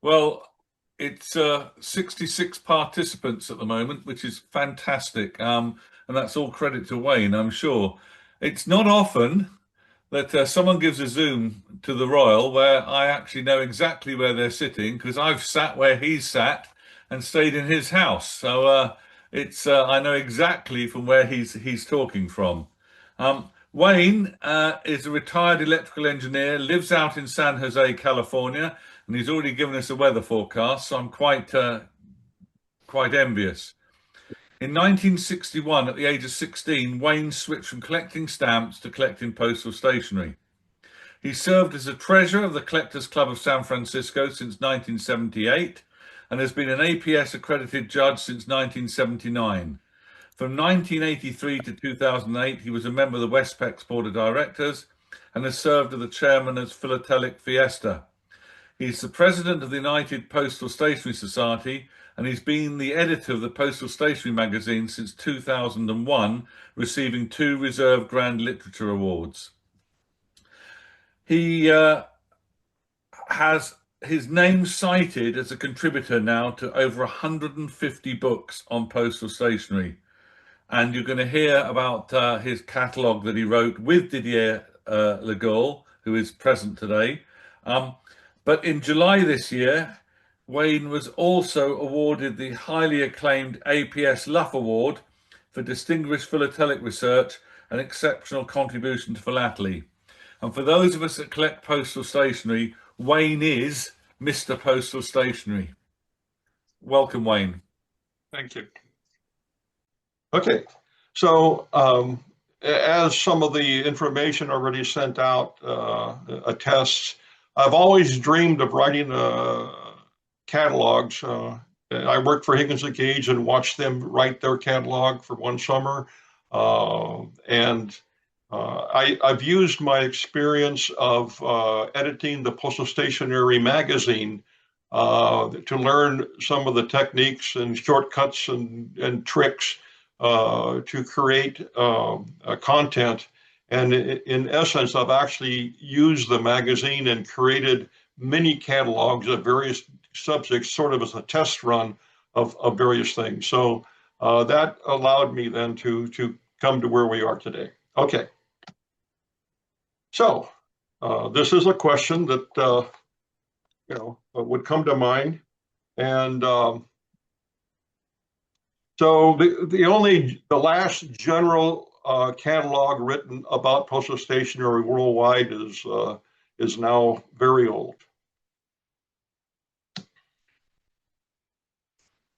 Well, it's 66 participants at the moment, which is fantastic. And that's all credit to Wayne, I'm sure. It's not often that someone gives a Zoom to the Royal where I actually know exactly where they're sitting because I've sat where he's sat and stayed in his house. So it's I know exactly from where he's talking from. Wayne is a retired electrical engineer, lives out in San Jose, California, and he's already given us a weather forecast. So I'm quite envious. In 1961, at the age of 16, Wayne switched from collecting stamps to collecting postal stationery. He served as a treasurer of the Collectors Club of San Francisco since 1978 and has been an APS accredited judge since 1979. From 1983 to 2008, he was a member of the Westpex Board of Directors and has served as the chairman of Philatelic Fiesta. He's the president of the United Postal Stationery Society, and he's been the editor of the Postal Stationery magazine since 2001, receiving 2 Reserve Grand Literature Awards. He has his name cited as a contributor now to over 150 books on postal stationery. And you're going to hear about his catalogue that he wrote with Didier LeGall, who is present today. But in July this year, Wayne was also awarded the highly acclaimed APS Luff Award for Distinguished Philatelic Research and Exceptional Contribution to Philately. And for those of us that collect postal stationery, Wayne is Mr. Postal Stationery. Welcome, Wayne. Thank you. Okay, so as some of the information already sent out attests, I've always dreamed of writing catalogs. I worked for Higgins & Gage and watched them write their catalog for one summer. I've used my experience of editing the Postal Stationery magazine to learn some of the techniques and shortcuts and tricks to create content. And in essence, I've actually used the magazine and created mini catalogs of various subjects, sort of as a test run of various things. So that allowed me then to come to where we are today. Okay. So this is a question that would come to mind, and so the last general catalog written about postal stationery worldwide is now very old.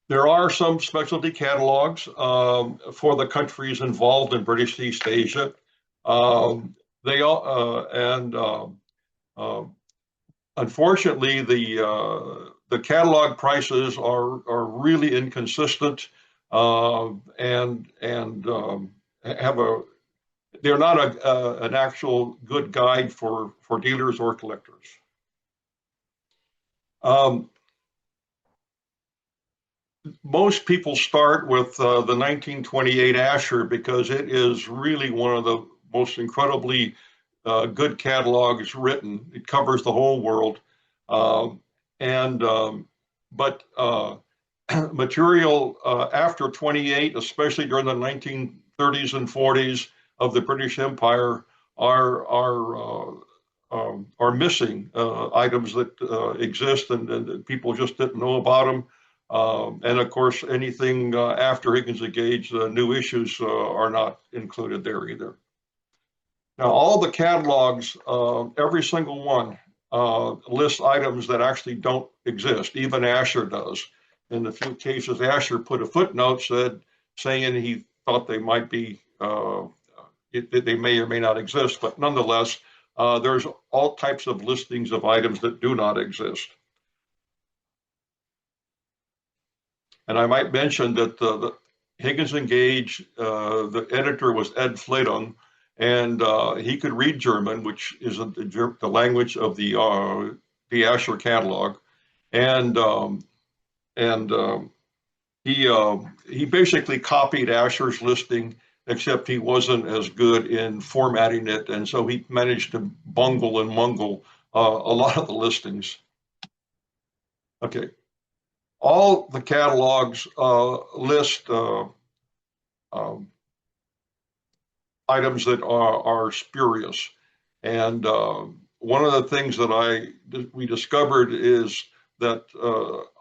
There are some specialty catalogs for the countries involved in British East Asia. Unfortunately, the catalog prices are really inconsistent and they're not an actual good guide for dealers or collectors. Most people start with the 1928 Asher because it is really one of the most incredibly good catalogs written. It covers the whole world. But material after 28, especially during the 1930s and 40s of the British Empire, are missing items that exist and people just didn't know about them. And of course, anything after Higgins & Gage, new issues are not included there either. Now, all the catalogs, every single one lists items that actually don't exist. Even Asher does. In a few cases, Asher put a footnote saying he thought they might be, they may or may not exist, but nonetheless, there's all types of listings of items that do not exist. And I might mention that the Higgins & Gage, the editor was Ed Fledung, and he could read German, which is the language of the Asher catalog, and he basically copied Asher's listing, except he wasn't as good in formatting it, and so he managed to bungle and mungle a lot of the listings. Okay. All the catalogs list items that are spurious. And one of the things that we discovered is that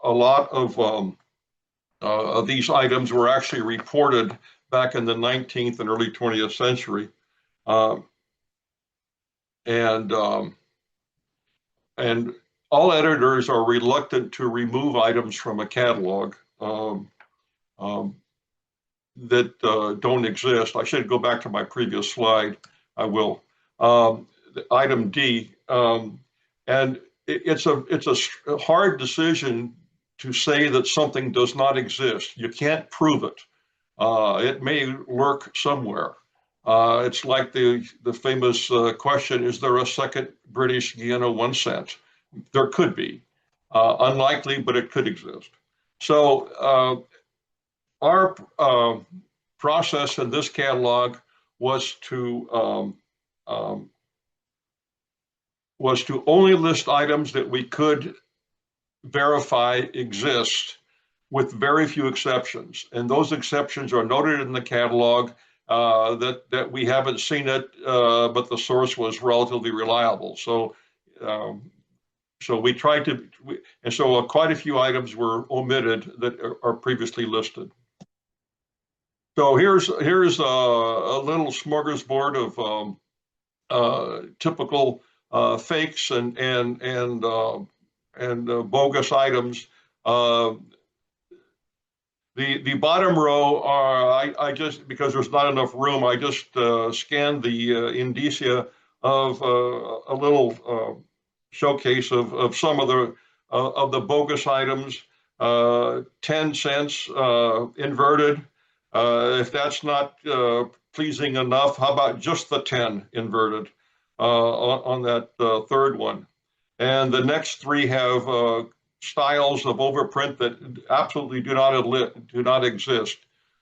a lot of these items were actually reported back in the 19th and early 20th century. And all editors are reluctant to remove items from a catalog that don't exist. I should go back to my previous slide. I will. Item D, and it's a hard decision to say that something does not exist. You can't prove it. It may lurk somewhere. It's like the famous question: is there a second British Guiana 1 cent? There could be. Unlikely, but it could exist. So our process in this catalog was to only list items that we could verify exist, with very few exceptions. And those exceptions are noted in the catalog, that we haven't seen it, but the source was relatively reliable. So we tried to, and so quite a few items were omitted that are previously listed. So here's a little smorgasbord of typical fakes and bogus items. The bottom row are, I just, because there's not enough room, I just scanned the indicia of a little showcase of some of the bogus items. 10 cents inverted. If that's not pleasing enough, how about just the 10 inverted on that third one? And the next three have styles of overprint that absolutely do not exist.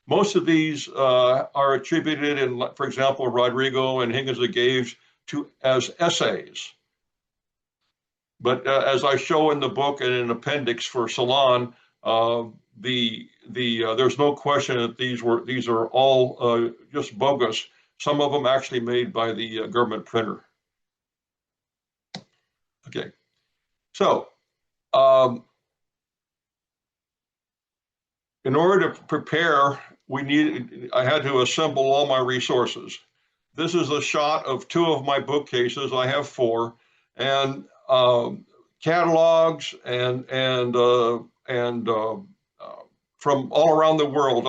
Most of these are attributed in, for example, Rodrigo and Higgins and Gage as essays. But as I show in the book and in an appendix for Salon, there's no question that these are all just bogus. Some of them actually made by the government printer. Okay, so in order to prepare, I had to assemble all my resources. This is a shot of two of my bookcases. I have four, and catalogs and from all around the world.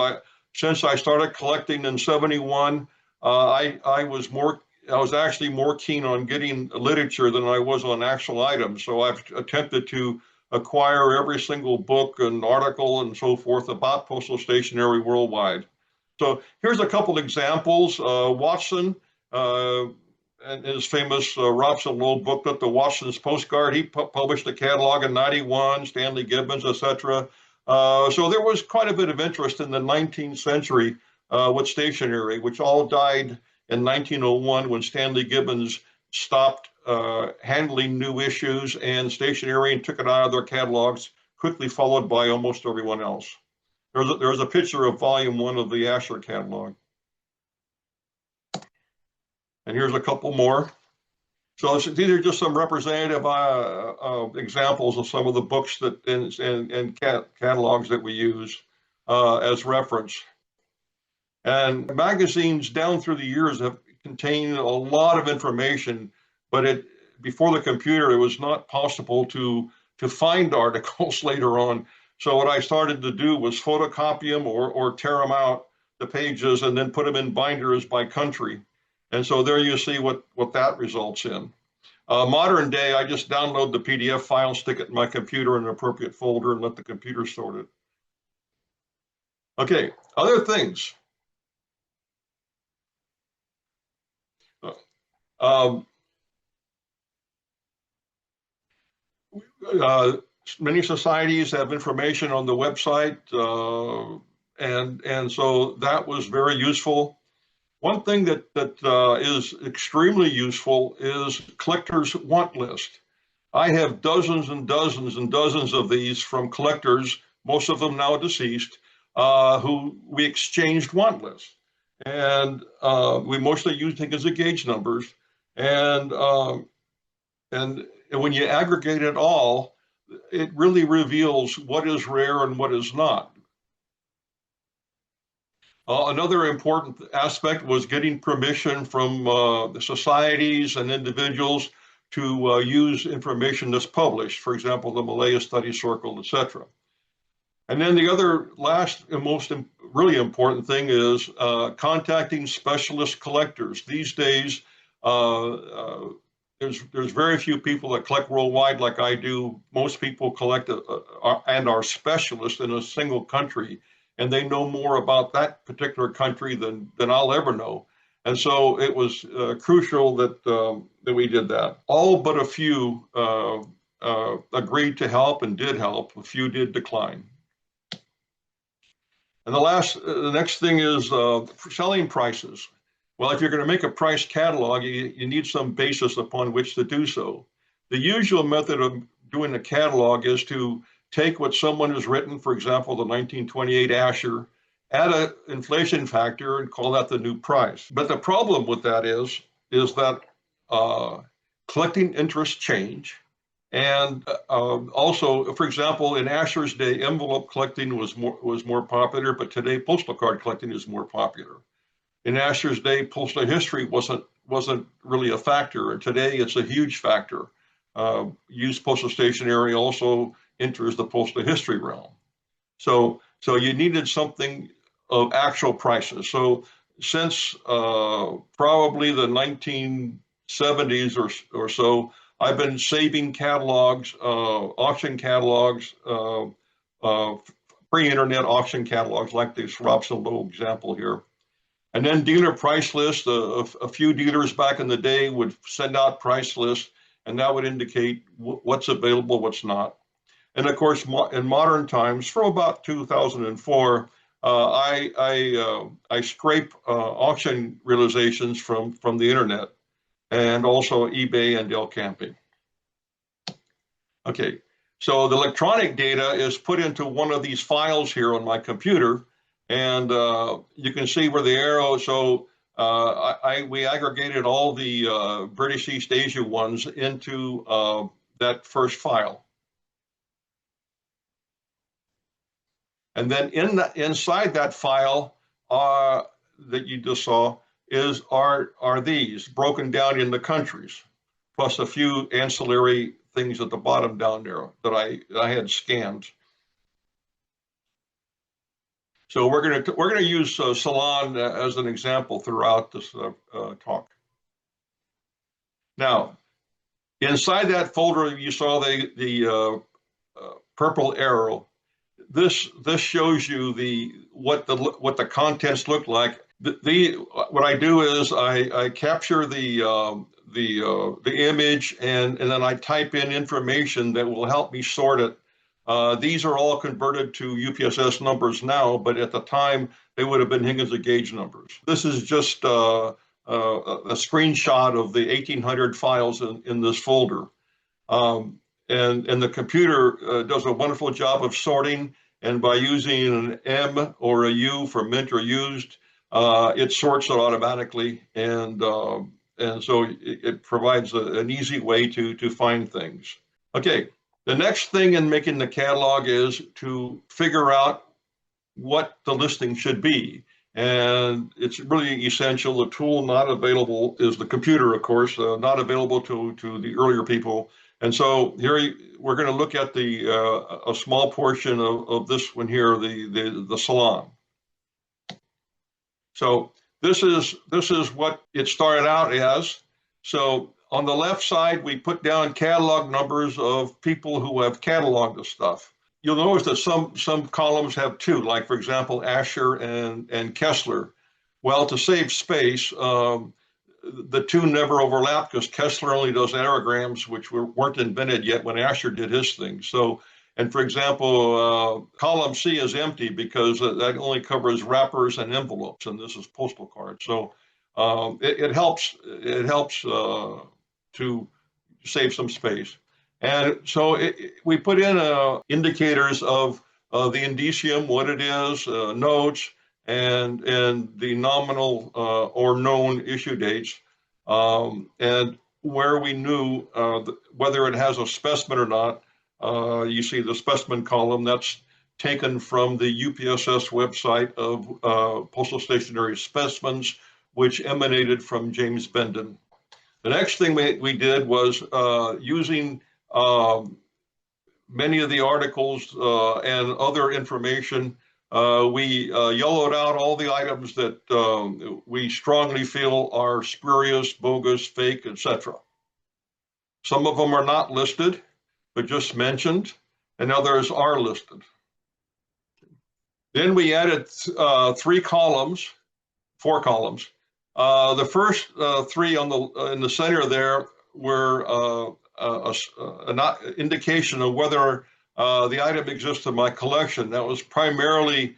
Since I started collecting in '71, I was actually more keen on getting literature than I was on actual items. So I've attempted to acquire every single book and article and so forth about postal stationery worldwide. So here's a couple examples. Watson and his famous Robson Lowe booklet, The Watson's Postcard. He published a catalog in '91, Stanley Gibbons, etc. So there was quite a bit of interest in the 19th century with stationery, which all died in 1901 when Stanley Gibbons stopped handling new issues and stationery and took it out of their catalogs, quickly followed by almost everyone else. There's a picture of volume 1 of the Asher catalog. And here's a couple more. So these are just some representative examples of some of the books that and catalogs that we use as reference. And magazines down through the years have contained a lot of information, but before the computer, it was not possible to find articles later on. So what I started to do was photocopy them or tear them out, the pages, and then put them in binders by country. And so there you see what that results in. Modern day, I just download the PDF file, stick it in my computer in an appropriate folder, and let the computer sort it. Okay, other things. Many societies have information on the website, and so that was very useful. One thing that is extremely useful is collector's want list. I have dozens and dozens and dozens of these from collectors, most of them now deceased, who we exchanged want lists. And we mostly use things as gauge numbers. And when you aggregate it all, it really reveals what is rare and what is not. Another important aspect was getting permission from the societies and individuals to use information that's published, for example, the Malaya Study Circle, etc. And then the other last and most really important thing is contacting specialist collectors. These days, there's very few people that collect worldwide like I do. Most people collect and are specialists in a single country, and they know more about that particular country than I'll ever know. And so it was crucial that we did that. All but a few agreed to help and did help. A few did decline. And the next thing is selling prices. Well, if you're going to make a price catalog, you need some basis upon which to do so. The usual method of doing a catalog is to take what someone has written, for example, the 1928 Asher, add an inflation factor and call that the new price. But the problem with that is that collecting interests change. And also, for example, in Asher's day, envelope collecting was more popular, but today postal card collecting is more popular. In Asher's day, postal history wasn't really a factor, and today it's a huge factor. Used postal stationery also enters the postal history realm. So you needed something of actual prices. So since probably the 1970s or so, I've been saving catalogs, auction catalogs, pre-internet auction catalogs like this Robson Low example here. And then dealer price lists. A few dealers back in the day would send out price lists, and that would indicate what's available, what's not. And of course, in modern times, from about 2004, I scrape auction realizations from the internet, and also eBay and Del Campi. Okay, so the electronic data is put into one of these files here on my computer, and you can see where the arrow. So we aggregated all the British East Asia ones into that first file. And then inside that file that you just saw are these broken down into countries, plus a few ancillary things at the bottom down there that I had scanned. So we're gonna use Ceylon as an example throughout this talk. Now, inside that folder, you saw the purple arrow. This shows you what the contents look like. What I do is I capture the image and then I type in information that will help me sort it. These are all converted to UPSS numbers now, but at the time they would have been Higgins and gauge numbers. This is just a screenshot of the 1800 files in this folder. And the computer does a wonderful job of sorting, and by using an M or a U for mint or used, it sorts it automatically, and so it provides an easy way to find things. Okay, the next thing in making the catalog is to figure out what the listing should be. And it's really essential. The tool not available is the computer, of course, not available to the earlier people. And so here we're going to look at a small portion of this one here, the salon. So this is what it started out as. So on the left side, we put down catalog numbers of people who have cataloged the stuff. You'll notice that some columns have two, like for example, Asher and Kessler. Well, to save space, the two never overlap because Kessler only does anagrams, which weren't invented yet when Asher did his thing. So, and for example, column C is empty because that only covers wrappers and envelopes, and this is postal cards. So it helps to save some space. And so we put in indicators of the indicium, what it is, notes, and the nominal or known issue dates, and where we knew whether it has a specimen or not. You see the specimen column, that's taken from the UPSS website of Postal Stationery Specimens, which emanated from James Bendon. The next thing we did was using many of the articles and other information, we yellowed out all the items that we strongly feel are spurious, bogus, fake, etc. Some of them are not listed, but just mentioned, and others are listed. Then we added four columns. The first three in the center there were an indication of whether the item exists in my collection. That was primarily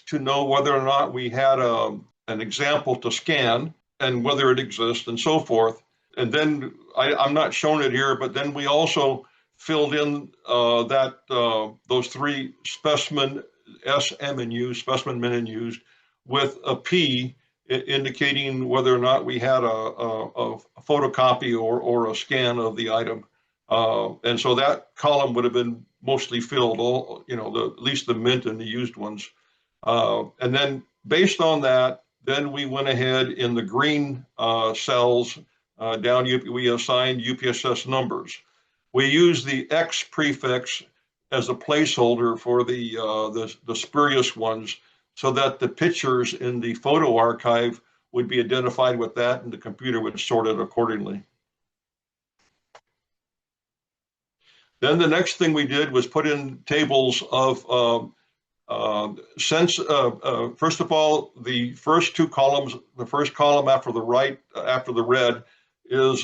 to know whether or not we had an example to scan and whether it exists and so forth. And then I'm not showing it here, but then we also filled in those three specimen S, M, and U, specimen min and used, with a P indicating whether or not we had a photocopy or a scan of the item. And so that column would have been mostly filled, at least the mint and the used ones. And then based on that, then we went ahead in the green cells down, we assigned UPSS numbers. We used the X prefix as a placeholder for the spurious ones, so that the pictures in the photo archive would be identified with that, and the computer would sort it accordingly. Then the next thing we did was put in tables of first of all, the first two columns, the first column after the red is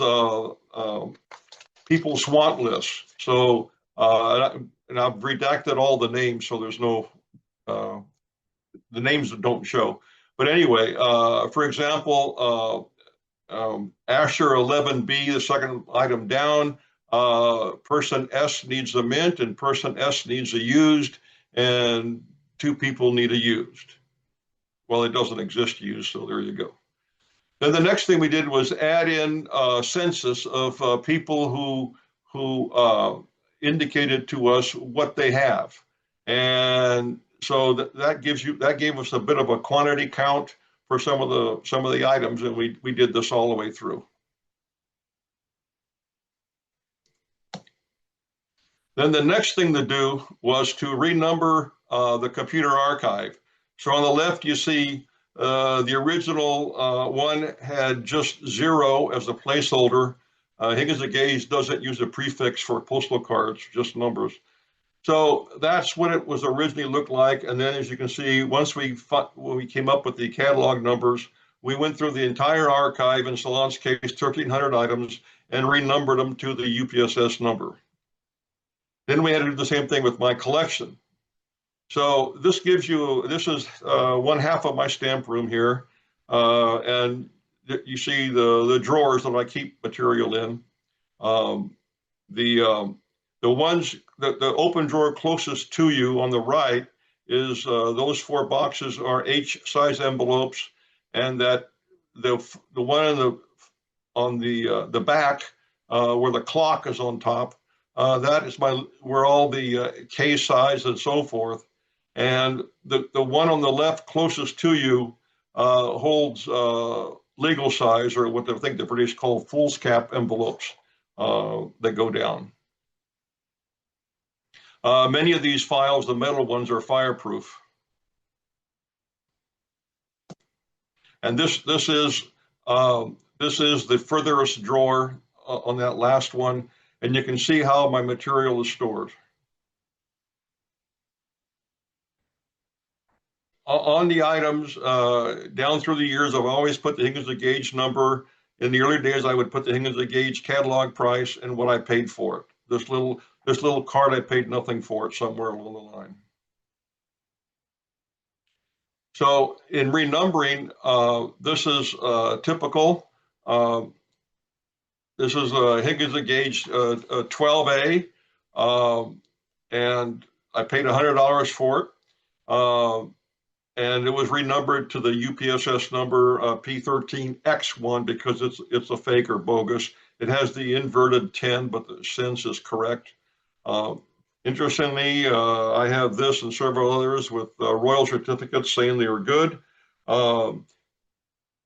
people's want lists. So, and I've redacted all the names, so there's no, the names that don't show. But anyway, for example, Asher 11B, the second item down, person S needs a mint and person S needs a used, and two people need a used. Well, it doesn't exist used, so there you go. Then the next thing we did was add in a census of people who indicated to us what they have. And so that gave us a bit of a quantity count for some of the items, and we did this all the way through. Then the next thing to do was to renumber the computer archive. So on the left, you see the original one had just 0 as a placeholder. Higgins and Gage doesn't use a prefix for postal cards, just numbers. So that's what it was originally looked like. And then, as you can see, once when we came up with the catalog numbers, we went through the entire archive, in Salon's case, 1,300 items, and renumbered them to the UPSS number. Then we had to do the same thing with my collection. So this is 1/2 of my stamp room here. And you see the drawers that I keep material in. The open drawer closest to you on the right is those 4 boxes are H size envelopes, and that the one on the back where the clock is on top, that is where all the K size and so forth. And the one on the left closest to you holds legal size, or what I think the British call foolscap envelopes that go down. Many of these files, the metal ones, are fireproof. And this is the furthest drawer on that last one, and you can see how my material is stored. On the items, down through the years, I've always put the Higgins and Gage number. In the early days, I would put the Higgins and Gage catalog price and what I paid for it. This little card, I paid nothing for it somewhere along the line. So in renumbering, this is typical. This is a Higgins and Gage 12A, and I paid $100 for it. And it was renumbered to the UPSS number P13X1 because it's a fake or bogus. It has the inverted 10, but the sense is correct. Interestingly, I have this and several others with royal certificates saying they are good.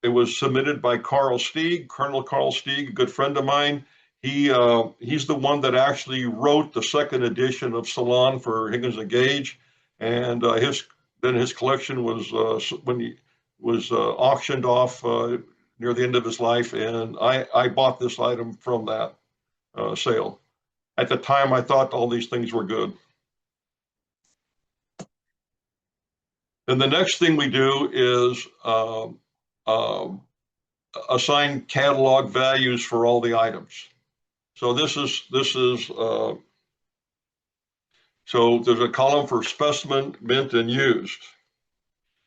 It was submitted by Carl Stieg, Colonel Carl Stieg, a good friend of mine. He's the one that actually wrote the second edition of Salon for Higgins and Gage, and his collection was when he was auctioned off near the end of his life, and I bought this item from that sale. At the time, I thought all these things were good. And the next thing we do is assign catalog values for all the items. So so there's a column for specimen, mint, and used.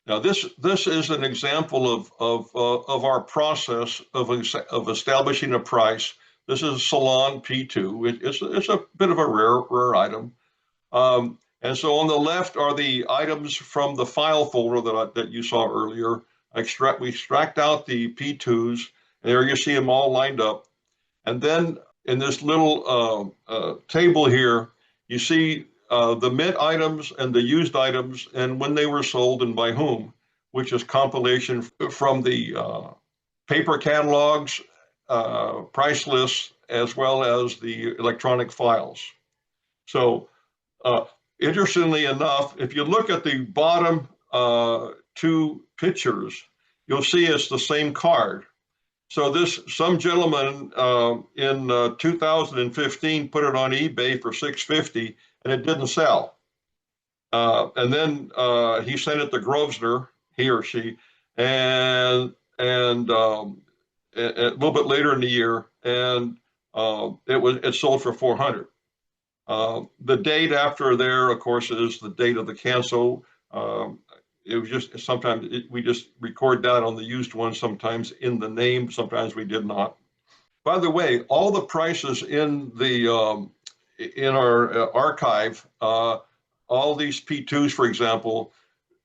Now this is an example of our process of establishing a price. This is Salon P2. It's a bit of a rare item. And so on the left are the items from the file folder that you saw earlier. We extract out the P2s, and there you see them all lined up. And then in this little table here, you see the mint items and the used items and when they were sold and by whom, which is compilation from the paper catalogs, price lists, as well as the electronic files. So interestingly enough, if you look at the bottom two pictures, you'll see it's the same card. So some gentleman in 2015 put it on eBay for $650 and it didn't sell. And then he sent it to Grosvenor, he or she, and a little bit later in the year, and it sold for $400. The date after there, of course, is the date of the cancel. It was just sometimes we just record that on the used one, sometimes in the name, sometimes we did not. By the way, all the prices in our archive, all these P2s, for example,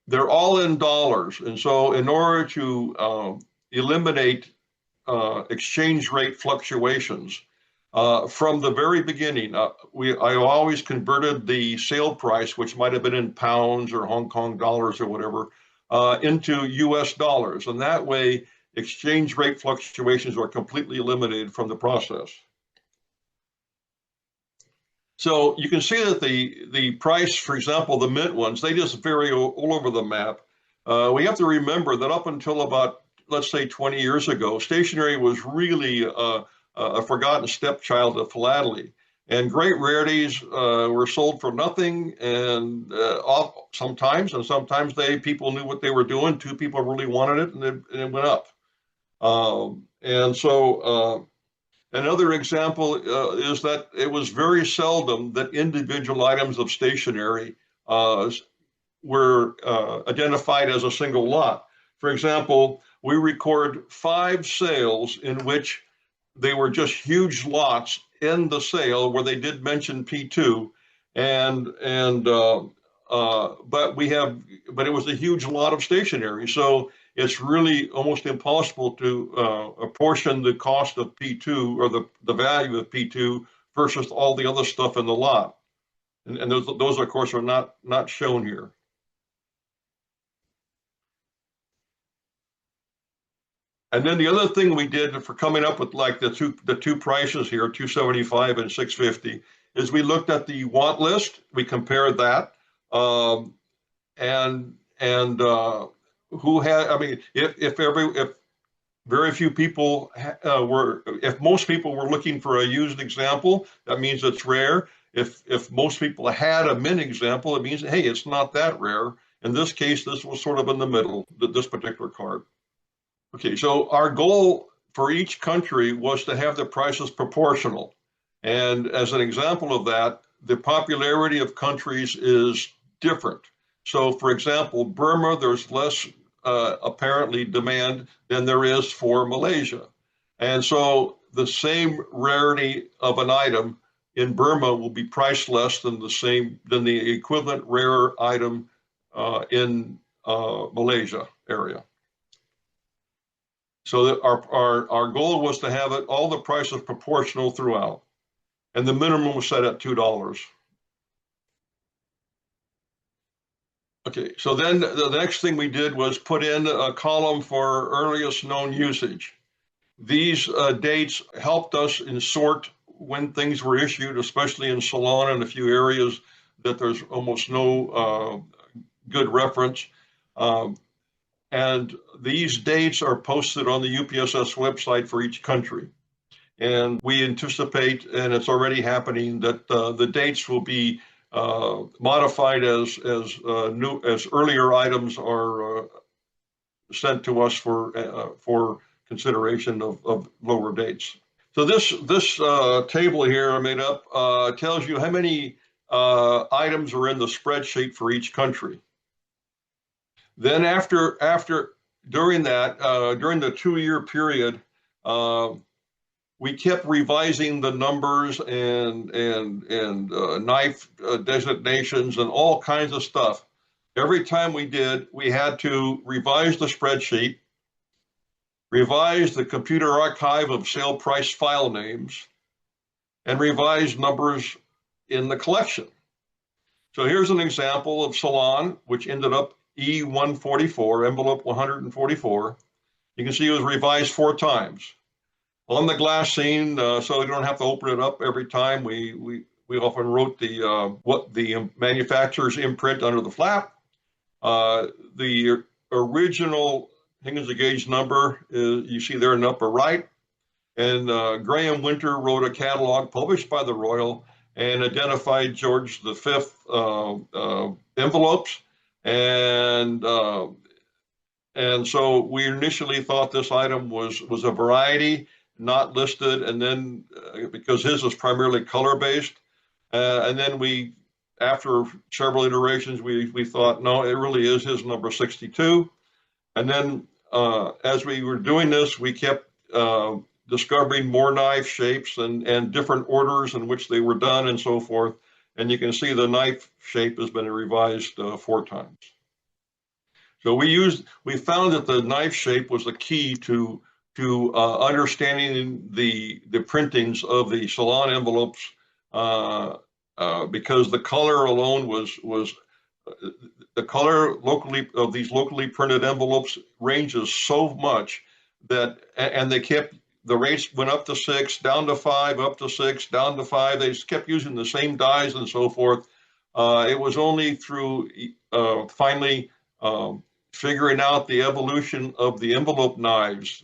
they're all in dollars. And so in order to eliminate exchange rate fluctuations, from the very beginning, I always converted the sale price, which might have been in pounds or Hong Kong dollars or whatever, into US dollars. And that way, exchange rate fluctuations are completely eliminated from the process. So you can see that the price, for example, the mint ones, they just vary all over the map. We have to remember that up until about, let's say 20 years ago, stationery was really a forgotten stepchild of philately. And great rarities were sold for nothing, and sometimes people knew what they were doing. Two people really wanted it, and it went up. And so another example is that it was very seldom that individual items of stationery were identified as a single lot. For example, we record 5 sales in which they were just huge lots in the sale where they did mention P2, but it was a huge lot of stationery. So it's really almost impossible to apportion the cost of P2 or the value of P2 versus all the other stuff in the lot. And those of course are not shown here. And then the other thing we did for coming up with like the two prices here, $275 and $650, is we looked at the want list. We compared that, and who had. I mean, if very few people if most people were looking for a used example, that means it's rare. If most people had a mint example, it means hey, it's not that rare. In this case, this was sort of in the middle. This particular card. Okay, so our goal for each country was to have the prices proportional. And as an example of that, the popularity of countries is different. So for example, Burma, there's less apparently demand than there is for Malaysia. And so the same rarity of an item in Burma will be priced less than the equivalent rare item in Malaysia area. So that our goal was to have all the prices proportional throughout, and the minimum was set at $2. Okay, so then the next thing we did was put in a column for earliest known usage. These dates helped us sort when things were issued, especially in Ceylon and a few areas that there's almost no good reference. And these dates are posted on the UPSS website for each country. And we anticipate, and it's already happening, that the dates will be modified as earlier items are sent to us for consideration of lower dates. So this table here I made up tells you how many items are in the spreadsheet for each country. Then during the 2-year period, we kept revising the numbers and knife designations and all kinds of stuff. Every time we did, we had to revise the spreadsheet, revise the computer archive of sale price file names, and revise numbers in the collection. So here's an example of Ceylon, which ended up E144, envelope 144. You can see it was revised 4 times. On the glass scene, so you don't have to open it up every time, we often wrote what the manufacturer's imprint under the flap. The original Higgins gauge number you see there in the upper right. And Graham Winter wrote a catalog published by the Royal and identified George V envelopes. And so we initially thought this item was a variety, not listed, and then because his is primarily color-based, and then after several iterations, we thought, no, it really is his number 62. And then as we were doing this, we kept discovering more knife shapes and different orders in which they were done and so forth. And you can see the knife shape has been revised 4 times. So we found that the knife shape was the key to understanding the printings of the Ceylon envelopes because the color alone was the color of these locally printed envelopes ranges so much that, and the rates went up to 6, down to 5, up to 6, down to 5. They just kept using the same dies and so forth. It was only through finally figuring out the evolution of the envelope knives.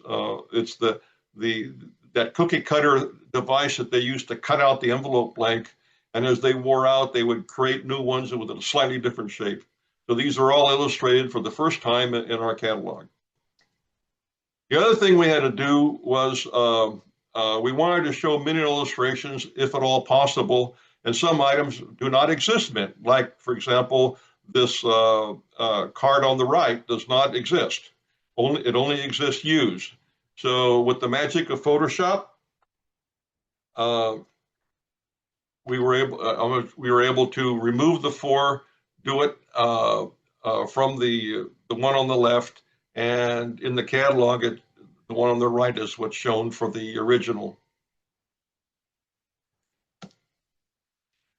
It's that cookie cutter device that they used to cut out the envelope blank, and as they wore out, they would create new ones with a slightly different shape. So these are all illustrated for the first time in our catalog. The other thing we had to do was we wanted to show mint illustrations, if at all possible, and some items do not exist mint. Like, for example, this card on the right does not exist. It only exists used. So with the magic of Photoshop, we were able to remove the 4, do it from the one on the left, and in the catalog, the one on the right is what's shown for the original.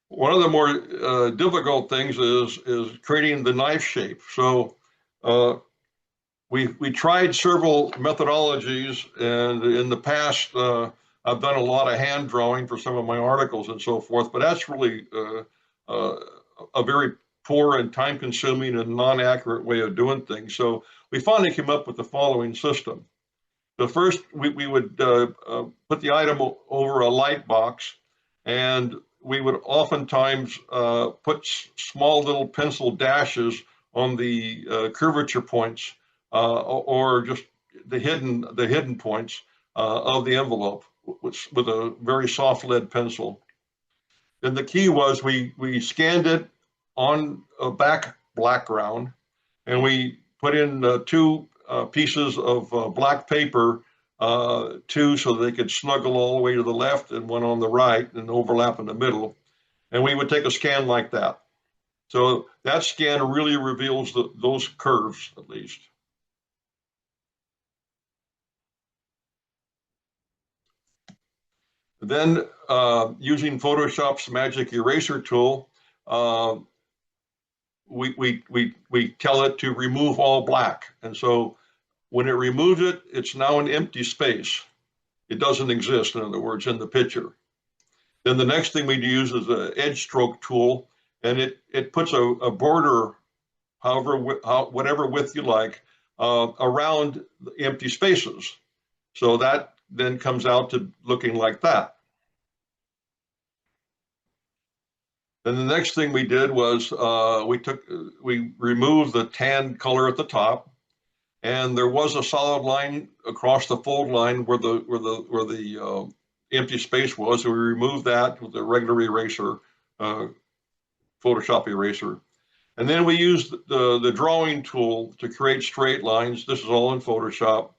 One of the more difficult things is creating the knife shape. So we tried several methodologies, and in the past, I've done a lot of hand drawing for some of my articles and so forth, but that's really a very poor and time-consuming and non-accurate way of doing things. So we finally came up with the following system. The first, we would put the item over a light box, and we would oftentimes put small little pencil dashes on the curvature points or just the hidden points of the envelope with a very soft lead pencil. Then the key was we scanned it on a background, and we put in 2 pieces of black paper two so they could snuggle all the way to the left and one on the right and overlap in the middle. And we would take a scan like that. So that scan really reveals those curves, at least. Then using Photoshop's magic eraser tool, we tell it to remove all black. And so when it removes it, it's now an empty space. It doesn't exist, in other words, in the picture. Then the next thing we use is an edge stroke tool, and it puts a border, whatever width you like, around the empty spaces. So that then comes out to looking like that. Then the next thing we did was we removed the tan color at the top, and there was a solid line across the fold line where the empty space was. So we removed that with a regular eraser, Photoshop eraser. And then we used the drawing tool to create straight lines. This is all in Photoshop.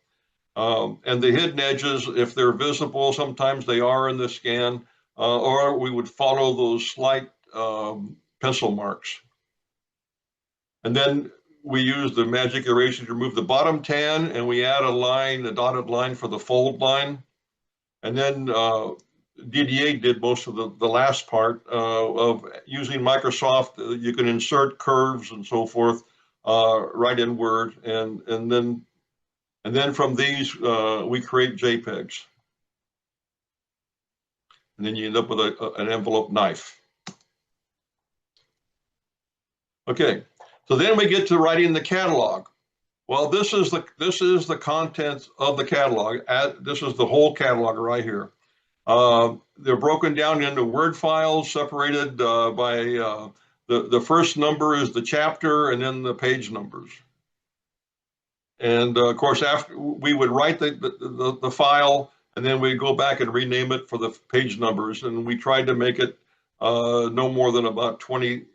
And the hidden edges, if they're visible, sometimes they are in the scan, or we would follow those slight pencil marks. And then we use the magic eraser to remove the bottom tan, and we add a line, a dotted line for the fold line. And then Didier did most of the last part of using Microsoft. You can insert curves and so forth right in Word, and then from these we create JPEGs, and then you end up with an envelope knife. Okay, so then we get to writing the catalog. Well, this is the contents of the catalog. This is the whole catalog right here. They're broken down into Word files, separated by the first number is the chapter, and then the page numbers. And of course, after we would write the file, and then we go back and rename it for the page numbers. And we tried to make it no more than about 20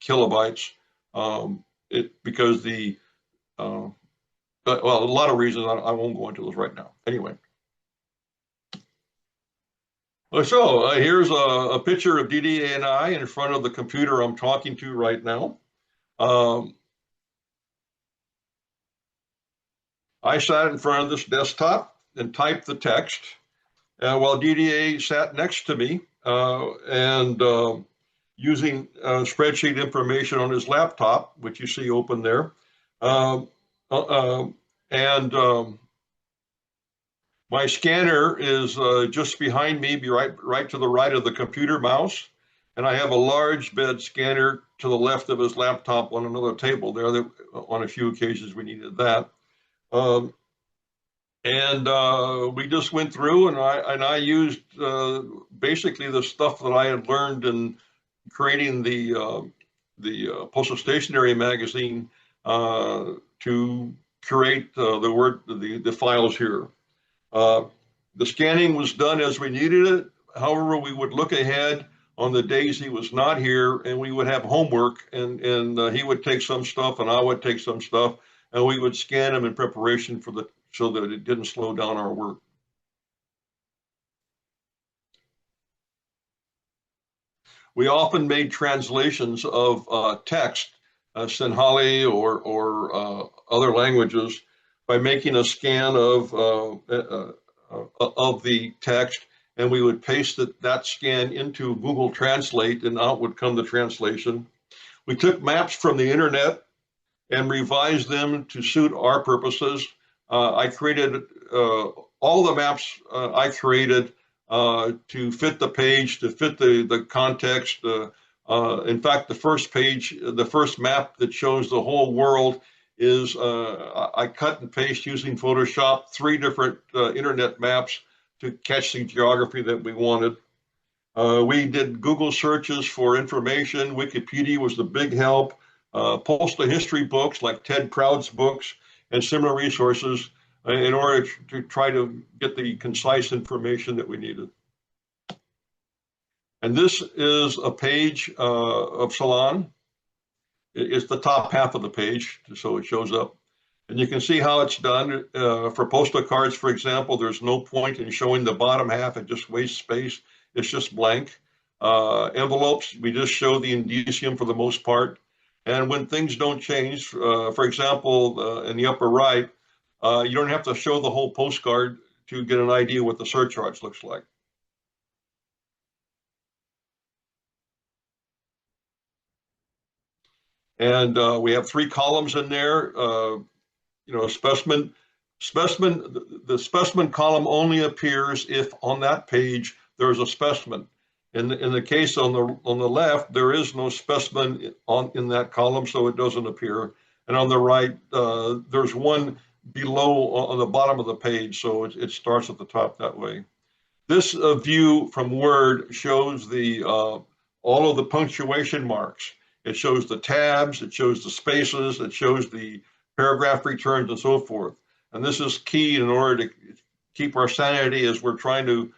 kilobytes. Because well, a lot of reasons, I won't go into those right now. Anyway. So here's a picture of Didier and I in front of the computer I'm talking to right now. I sat in front of this desktop and typed the text, while Didier sat next to me and using spreadsheet information on his laptop, which you see open there. My scanner is just behind me, right to the right of the computer mouse. And I have a large bed scanner to the left of his laptop on another table there. That on a few occasions we needed that. We just went through, and I used basically the stuff that I had learned in creating the Postal Stationery magazine to create the files here. The scanning was done as we needed it. However, we would look ahead on the days he was not here, and we would have homework, and he would take some stuff and I would take some stuff, and we would scan them in preparation so that it didn't slow down our work. We often made translations of text, Sinhali or other languages, by making a scan of the text, and we would paste that scan into Google Translate, and out would come the translation. We took maps from the internet and revised them to suit our purposes. I created all the maps I created to fit the page, to fit the context. In fact, the first map that shows the whole world is I cut and paste using Photoshop 3 different internet maps to catch the geography that we wanted. We did Google searches for information. Wikipedia was the big help. Postal history books like Ted Proud's books and similar resources in order to try to get the concise information that we needed. And this is a page of Salon. It's the top half of the page, so it shows up. And you can see how it's done. For postal cards, for example, there's no point in showing the bottom half. It just wastes space. It's just blank. Envelopes, we just show the indicium for the most part. And when things don't change, for example, in the upper right, you don't have to show the whole postcard to get an idea what the surcharge looks like. And we have 3 columns in there. Specimen. The specimen column only appears if on that page there's a specimen. In the case on the left, there is no specimen in that column, so it doesn't appear. And on the right, there's one below on the bottom of the page, so it starts at the top that way. This view from Word shows all of the punctuation marks. It shows the tabs, it shows the spaces, it shows the paragraph returns and so forth. And this is key in order to keep our sanity as we're trying to,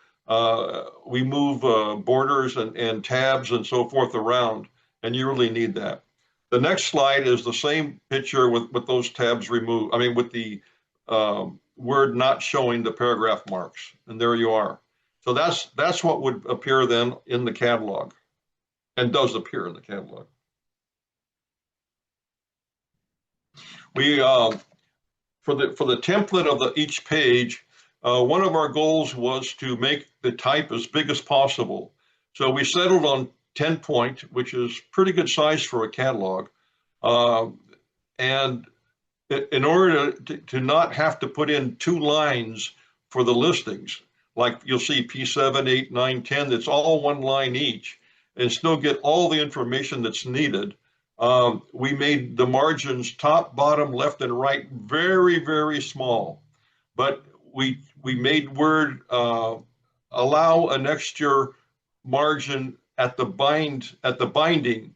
we move borders and tabs and so forth around, and you really need that. The next slide is the same picture with those tabs removed, with the Word not showing the paragraph marks, and there you are. So that's what would appear then in the catalog, and does appear in the catalog. We for the template of each page, one of our goals was to make the type as big as possible. So we settled on 10 point, which is pretty good size for a catalog. And in order to not have to put in 2 lines for the listings, like you'll see P7, 8, 9, 10, it's all 1 line each, and still get all the information that's needed. We made the margins top, bottom, left, and right very, very small, but we made Word allow an extra margin at the binding.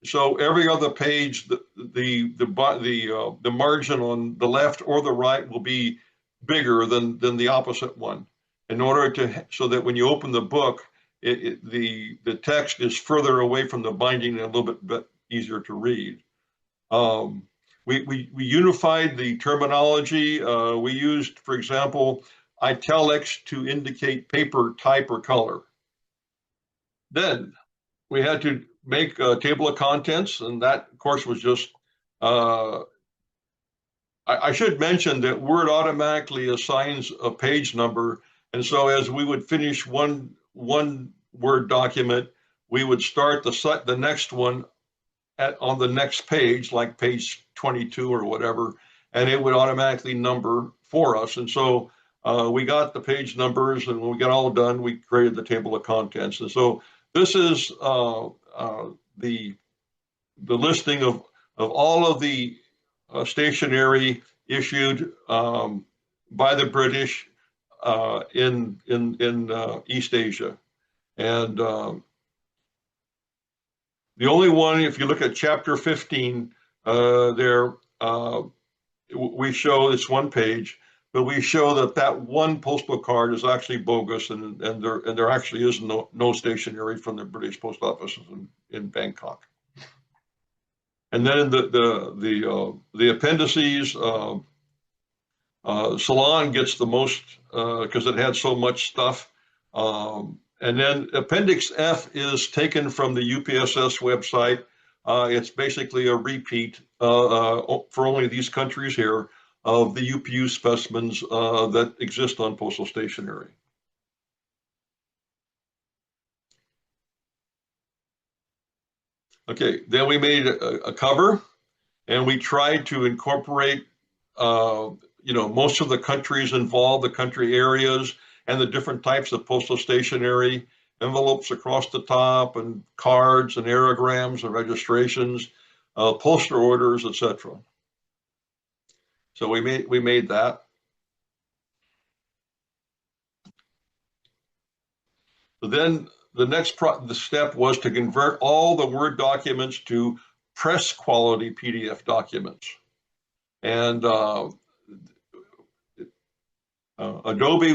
So every other page, the margin on the left or the right will be bigger than the opposite one, in order so that when you open the book, the text is further away from the binding and a little bit easier to read. We unified the terminology. We used, for example, italics to indicate paper type or color. Then we had to make a table of contents, and that, of course, was just, I should mention that Word automatically assigns a page number, and so as we would finish one Word document, we would start the next one on the next page, like page 22 or whatever, and it would automatically number for us. And so we got the page numbers, and when we got all done, we created the table of contents. And so this is the listing of all of the stationery issued by the British in East Asia. And the only one, if you look at chapter 15, we show it's 1 page, but we show that one postal card is actually bogus, and there actually is no stationery from the British post offices in Bangkok. And then the appendices, Ceylon gets the most because it had so much stuff. And then Appendix F is taken from the UPSS website. It's basically a repeat for only these countries here of the UPU specimens that exist on postal stationery. Okay, then we made a cover, and we tried to incorporate most of the countries involved, the country areas, and the different types of postal stationery, envelopes across the top, and cards and aerograms and registrations, postal orders, etc. So we made that. So then the next step was to convert all the Word documents to press quality PDF documents. And Adobe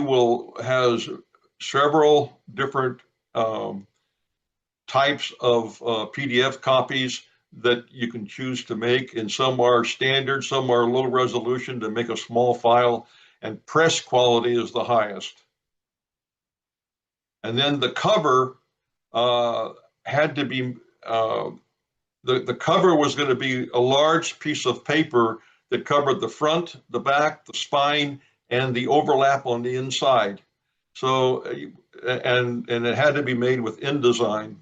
has several different types of PDF copies. that you can choose to make, and some are standard, some are low resolution to make a small file, and press quality is the highest. And then the cover had to be, the cover was going to be a large piece of paper that covered the front, the back, the spine, and the overlap on the inside. So, and it had to be made with InDesign.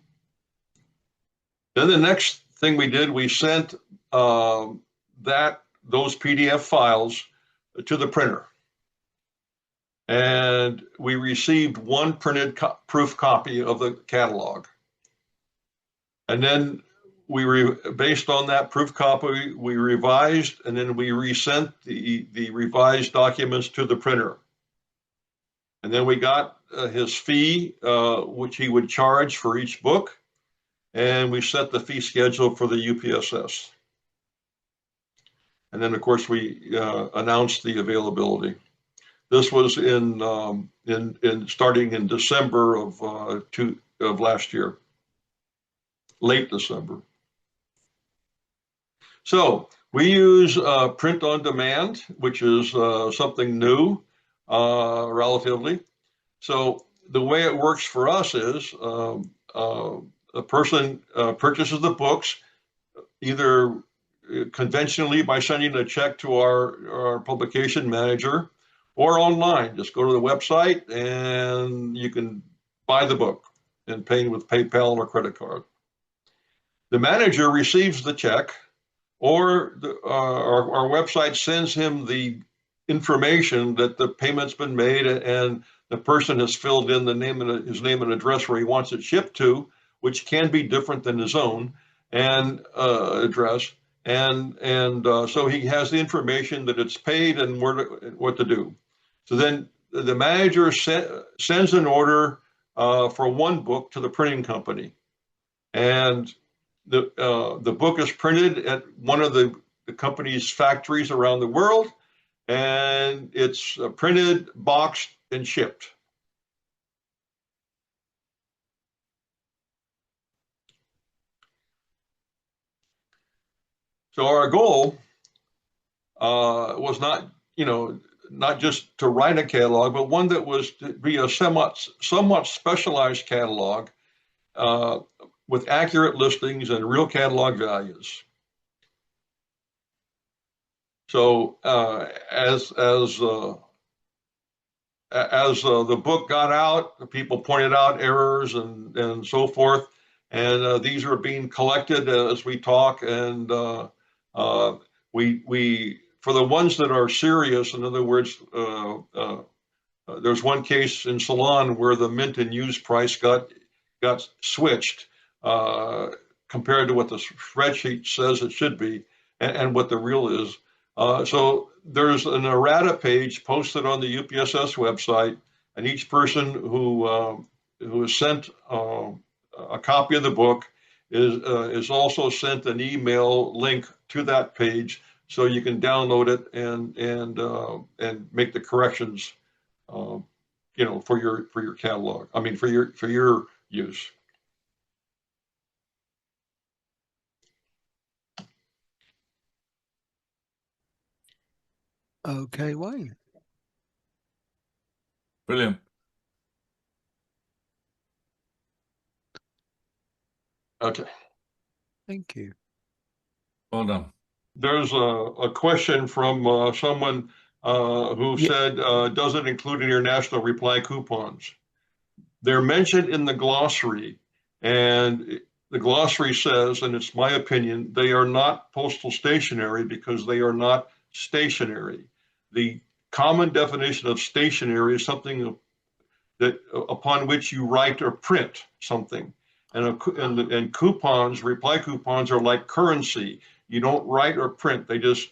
Then the next thing we did, we sent those PDF files to the printer. And we received one printed proof copy of the catalog. And then based on that proof copy, we revised, and then we resent the revised documents to the printer. And then we got his fee, which he would charge for each book. And we set the fee schedule for the UPSS. And then, of course, we announced the availability. This was starting in December of last year, late December. So we use print on demand, which is something new, relatively. So the way it works for us is a person purchases the books either conventionally by sending a check to our publication manager, or online. Just go to the website and you can buy the book and pay with PayPal or credit card. The manager receives the check, or our website sends him the information that the payment's been made and the person has filled in his name and address where he wants it shipped to, which can be different than his own and address. And so he has the information that it's paid and what to do. So then the manager sends an order for one book to the printing company, and the book is printed at one of the company's factories around the world, and it's printed, boxed, and shipped. So our goal was not just to write a catalog, but one that was to be a somewhat specialized catalog with accurate listings and real catalog values. So as the book got out, people pointed out errors and so forth, and these are being collected as we talk, and we for the ones that are serious, in other words, there's one case in Ceylon where the mint and use price got switched compared to what the spreadsheet says it should be and what the real is. So there's an errata page posted on the UPSS website, and each person who is sent a copy of the book is also sent an email link to that page, so you can download it and make the corrections, for your catalog. I mean, for your use. Okay, Wayne. Brilliant. Okay. Thank you. Well done. There's a question from someone who said, does it include international reply coupons? They're mentioned in the glossary, and the glossary says, and it's my opinion, they are not postal stationery because they are not stationery. The common definition of stationery is something that upon which you write or print something. And coupons, reply coupons, are like currency. You don't write or print, they just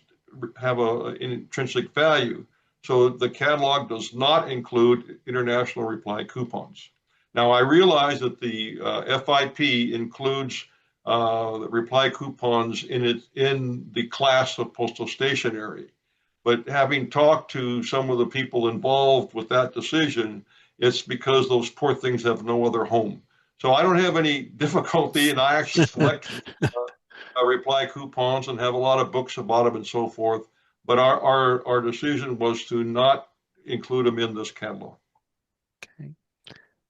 have an intrinsic value. So the catalog does not include international reply coupons. Now, I realize that the FIP includes the reply coupons in the class of postal stationery. But having talked to some of the people involved with that decision, it's because those poor things have no other home. So I don't have any difficulty, and I actually collect reply coupons and have a lot of books about them and so forth. But our decision was to not include them in this catalog. Okay.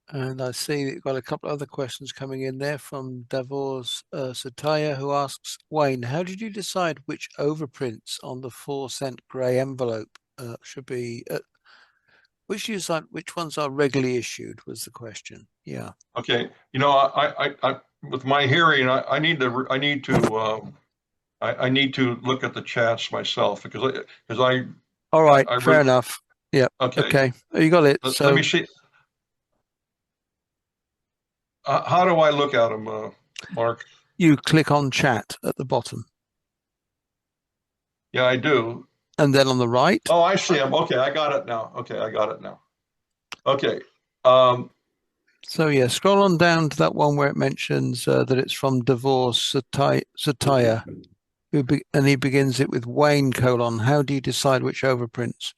And I see that you've got a couple of other questions coming in there from Davos Sataya, who asks, Wayne, how did you decide which overprints on the 4-cent grey envelope should be? Which ones are regularly issued was the question. Yeah. Okay. You know, I with my hearing, I need to look at the chats myself because I. All right. I fair enough. Yeah. Okay. You got it. Let me see. How do I look at them, Mark? You click on chat at the bottom. Yeah, I do. And then on the right. Oh, I see them. Okay, I got it now. Okay, I got it now. Okay. So yeah, scroll on down to that one where it mentions that it's from Divorce Sataya, and he begins it with Wayne : how do you decide which overprints?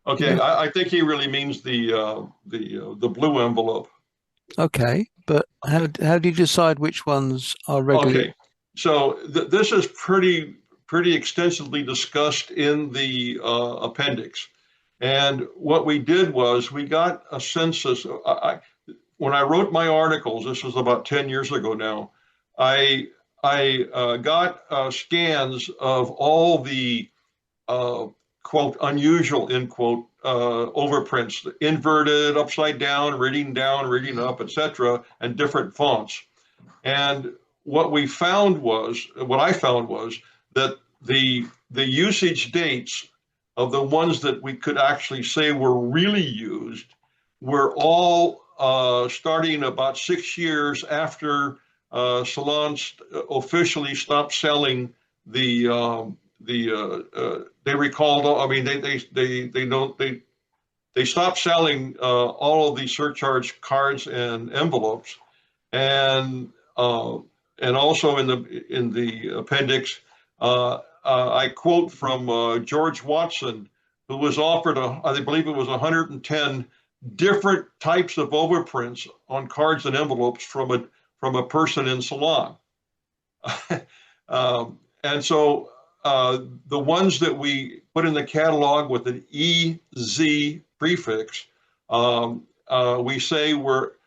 Okay, I think he really means the blue envelope. Okay, but how do you decide which ones are regular? Okay, so this is pretty extensively discussed in the appendix. And what we did was we got a census. When I wrote my articles, this was about 10 years ago now, I got scans of all the quote unusual end quote overprints, inverted, upside down, reading up, etc., and different fonts. And what I found was that the usage dates of the ones that we could actually say were really used were all starting about 6 years after salons officially stopped selling they recalled. I mean, they stopped selling all of the surcharge cards and envelopes, and also in the appendix, I quote from George Watson, who was offered I believe it was 110 different types of overprints on cards and envelopes from a person in Ceylon. And so the ones that we put in the catalog with an EZ prefix, we say were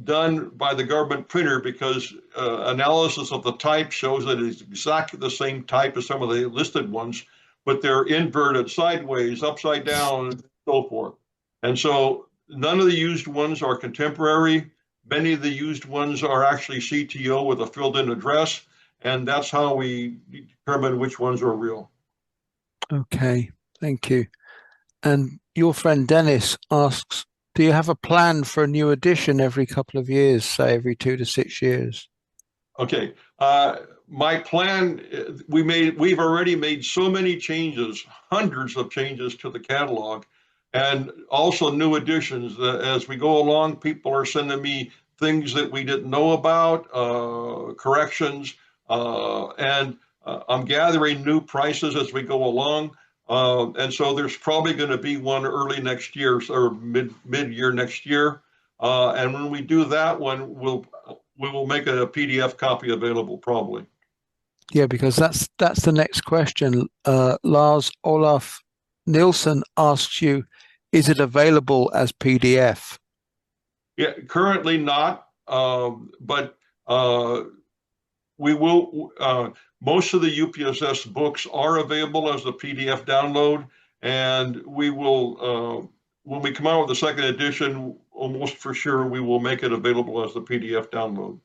done by the government printer because analysis of the type shows that it's exactly the same type as some of the listed ones, but they're inverted sideways, upside down, and so forth. And so none of the used ones are contemporary. Many of the used ones are actually CTO with a filled-in address, and that's how we determine which ones are real. Okay, thank you. And your friend Dennis asks, do you have a plan for a new edition every couple of years, say every 2 to 6 years? Okay, my plan, we've already made so many changes, hundreds of changes to the catalog, and also new additions. As we go along, people are sending me things that we didn't know about, corrections, and I'm gathering new prices as we go along. And so there's probably going to be one early next year or mid-year next year. And when we do that one, we will make a PDF copy available probably. Yeah, because that's the next question. Lars Olaf Nielsen asks you, is it available as PDF? Yeah, currently not, but we will. Most of the UPSS books are available as a PDF download, and we will, when we come out with the second edition, almost for sure we will make it available as a PDF download.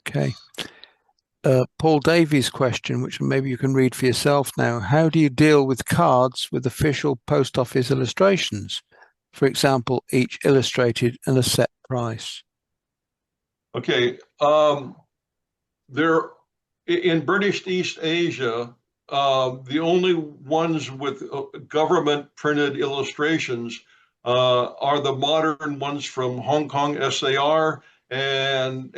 Okay. Paul Davies' question, which maybe you can read for yourself now. How do you deal with cards with official post office illustrations? For example, each illustrated and a set price. Okay. There, in British East Asia, the only ones with government printed illustrations are the modern ones from Hong Kong SAR and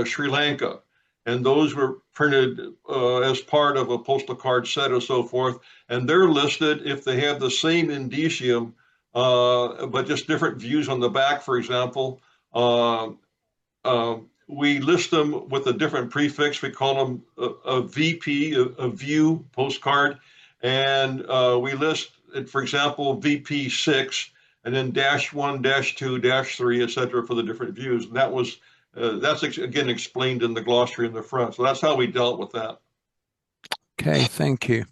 Sri Lanka. And those were printed as part of a postal card set or so forth. And they're listed if they have the same indicium, but just different views on the back, for example. we list them with a different prefix. We call them a VP, a view postcard, and we list, for example, VP6, and then -1, -2, -3, etc. for the different views. And that's again explained in the glossary in the front. So that's how we dealt with that. Okay, thank you.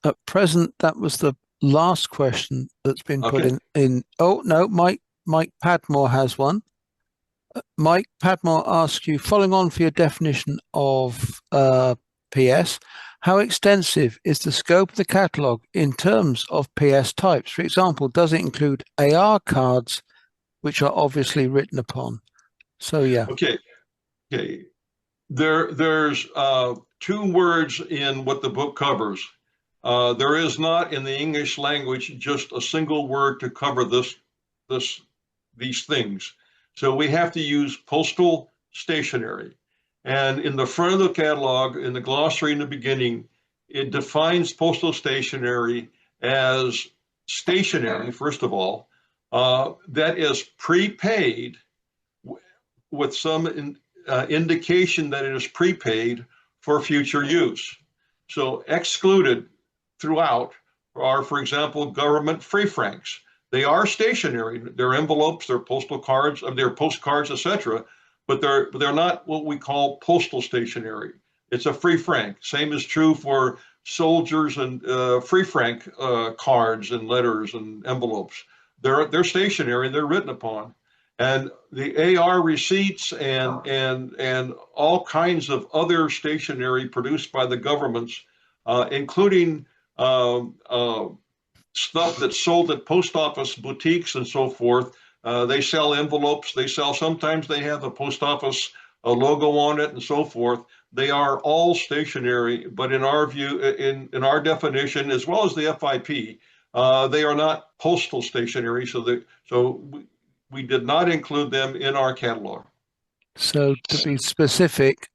At present, that was the last question that's been put in. Oh no, Mike Padmore has one. Mike Padmore asks you, following on for your definition of PS, how extensive is the scope of the catalogue in terms of PS types? For example, does it include AR cards, which are obviously written upon? So yeah. Okay. There's two words in what the book covers. There is not in the English language just a single word to cover these things. So we have to use postal stationery. And in the front of the catalog, in the glossary in the beginning, it defines postal stationery as stationery, first of all, that is prepaid with some indication that it is prepaid for future use. So excluded throughout are, for example, government free francs. They are stationary. They're envelopes, they're postal cards, they're postcards, etc. But they're not what we call postal stationery. It's a free franc. Same is true for soldiers and free franc cards and letters and envelopes. They're stationary. They're written upon. And the AR receipts and all kinds of other stationery produced by the governments, including stuff that's sold at post office boutiques and so forth. They sell envelopes. Sometimes they have the post office logo on it and so forth. They are all stationary, but in our view, in our definition, as well as the FIP, they are not postal stationery. So we did not include them in our catalog. So to be specific,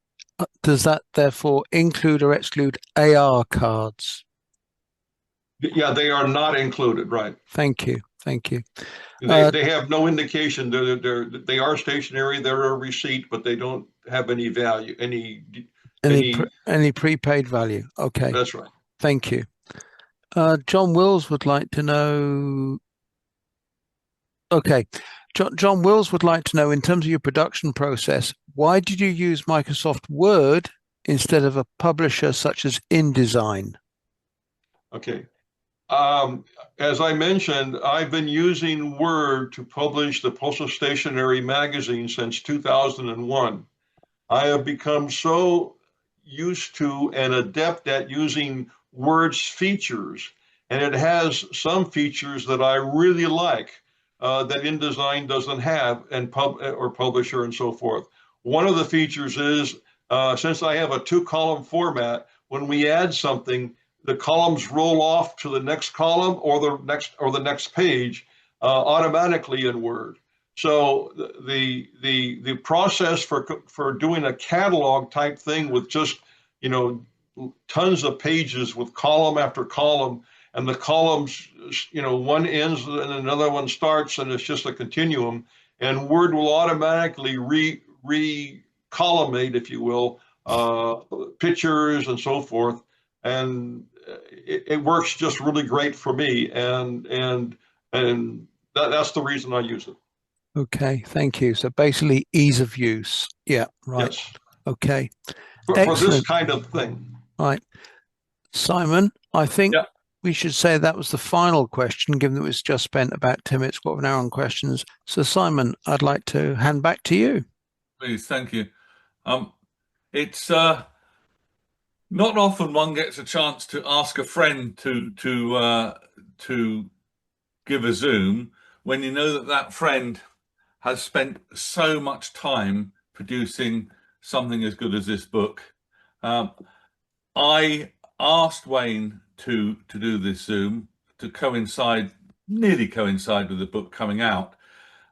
does that therefore include or exclude AR cards? Yeah, they are not included, right? Thank you. They have no indication. They are stationary. They're a receipt, but they don't have any value, any prepaid value. Okay. That's right. Thank you. John Wills would like to know. Okay. John Wills would like to know, in terms of your production process, why did you use Microsoft Word instead of a publisher such as InDesign? Okay. As I mentioned, I've been using Word to publish the Postal Stationery magazine since 2001. I have become so used to and adept at using Word's features, and it has some features that I really like that InDesign doesn't have, and publisher and so forth. One of the features is, since I have a 2-column format, when we add something, the columns roll off to the next column or the next page automatically in Word. So the process for doing a catalog type thing with just tons of pages with column after column, and the columns one ends and another one starts, and it's just a continuum, and Word will automatically re-columnate, if you will, pictures and so forth, and it works just really great for me, and that's the reason I use it. Okay, thank you. So basically, ease of use. Yeah, right. Yes. Okay. For this kind of thing. Right. Simon, I think we should say that was the final question, given that we've just spent about 10 minutes, quarter of an hour on questions. So Simon, I'd like to hand back to you. Please, thank you. It's not often one gets a chance to ask a friend to give a Zoom when you know that friend has spent so much time producing something as good as this book. I asked Wayne to do this Zoom to nearly coincide with the book coming out.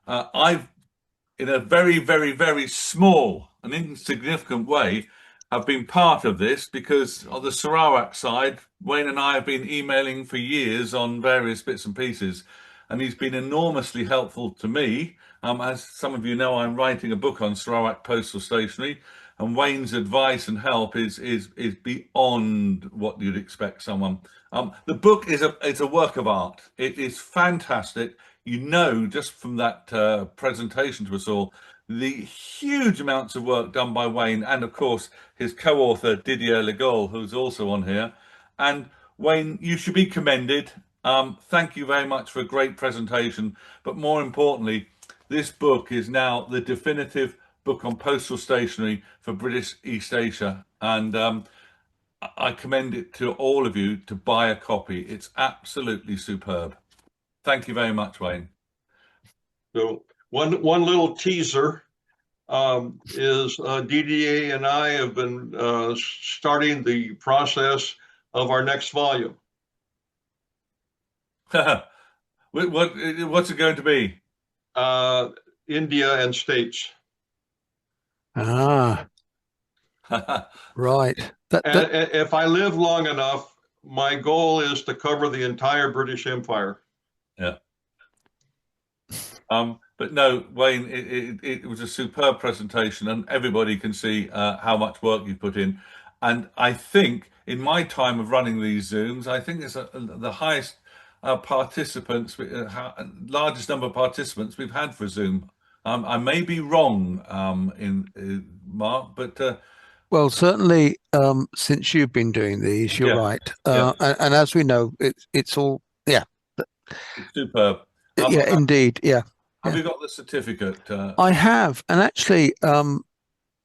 I've, in a very, very, very small and insignificant way, have been part of this, because on the Sarawak side, Wayne and I have been emailing for years on various bits and pieces. and he's been enormously helpful to me. As some of you know, I'm writing a book on Sarawak postal stationery, and Wayne's advice and help is beyond what you'd expect someone. The book is a work of art. It is fantastic. You know, just from that presentation to us all, the huge amounts of work done by Wayne, and of course his co-author Didier LeGall, who's also on here. And Wayne, you should be commended. Thank you very much for a great presentation. But more importantly, this book is now the definitive book on postal stationery for British East Asia. And I commend it to all of you to buy a copy. It's absolutely superb. Thank you very much, Wayne. So one little teaser is Didier and I have been starting the process of our next volume. What's it going to be? India and States. Ah, right. And if I live long enough, my goal is to cover the entire British Empire. Yeah. But no, Wayne, it was a superb presentation, and everybody can see how much work you put in. And I think in my time of running these Zooms, I think it's the highest participants, largest number of participants we've had for Zoom. I may be wrong in Mark, but well, certainly since you've been doing these, you're right. And as we know, it's all it's superb. Yeah, indeed. Yeah. Have you got the certificate? I have, and actually,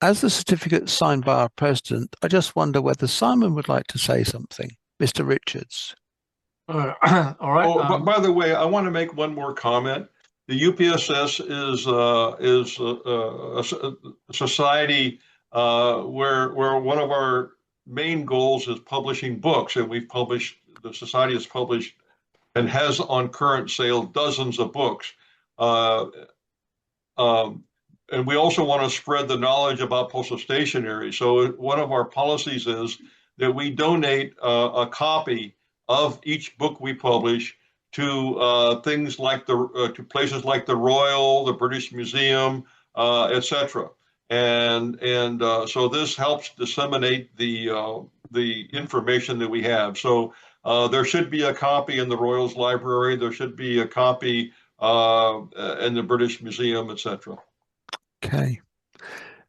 as the certificate signed by our president, I just wonder whether Simon would like to say something, Mr. Richards. All right. Oh, by the way, I want to make one more comment. The UPSS is a society where one of our main goals is publishing books, and the society has published and has on current sale dozens of books. And we also want to spread the knowledge about postal stationery. So one of our policies is that we donate a copy of each book we publish to things like to places like the Royal, the British Museum, etc. And so this helps disseminate the information that we have. So there should be a copy in the Royal's library. There should be a copy in the British Museum, etc. Okay.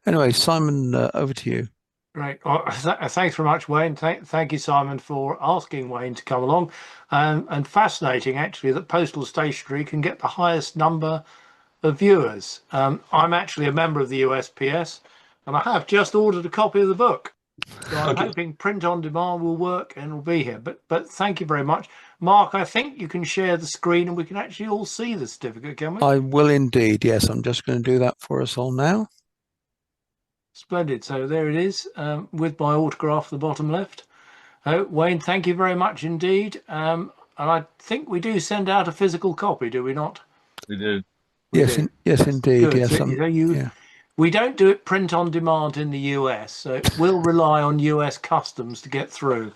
Anyway, Simon, over to you. Great. Thanks very much, Wayne. Thank you, Simon, for asking Wayne to come along. And fascinating, actually, that postal stationery can get the highest number of viewers. I'm actually a member of the USPS, and I have just ordered a copy of the book. So I'm hoping print on demand will work and will be here. But thank you very much. Mark, I think you can share the screen and we can actually all see the certificate, can we? I will indeed, yes. I'm just going to do that for us all now. Splendid. So there it is, with my autograph at the bottom left. Wayne, thank you very much indeed. And I think we do send out a physical copy, do we not? We do. Yes, indeed. Good. Yes, so we don't do it print on demand in the US, so we'll rely on US customs to get through.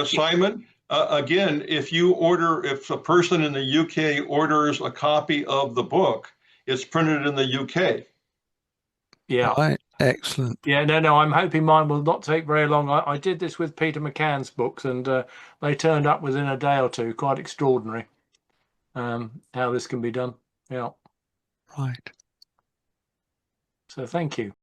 Simon, again, if a person in the UK orders a copy of the book, it's printed in the UK. Yeah. Right. Excellent. Yeah, no, I'm hoping mine will not take very long. I did this with Peter McCann's books, and they turned up within a day or two. Quite extraordinary how this can be done. Yeah. Right. So thank you.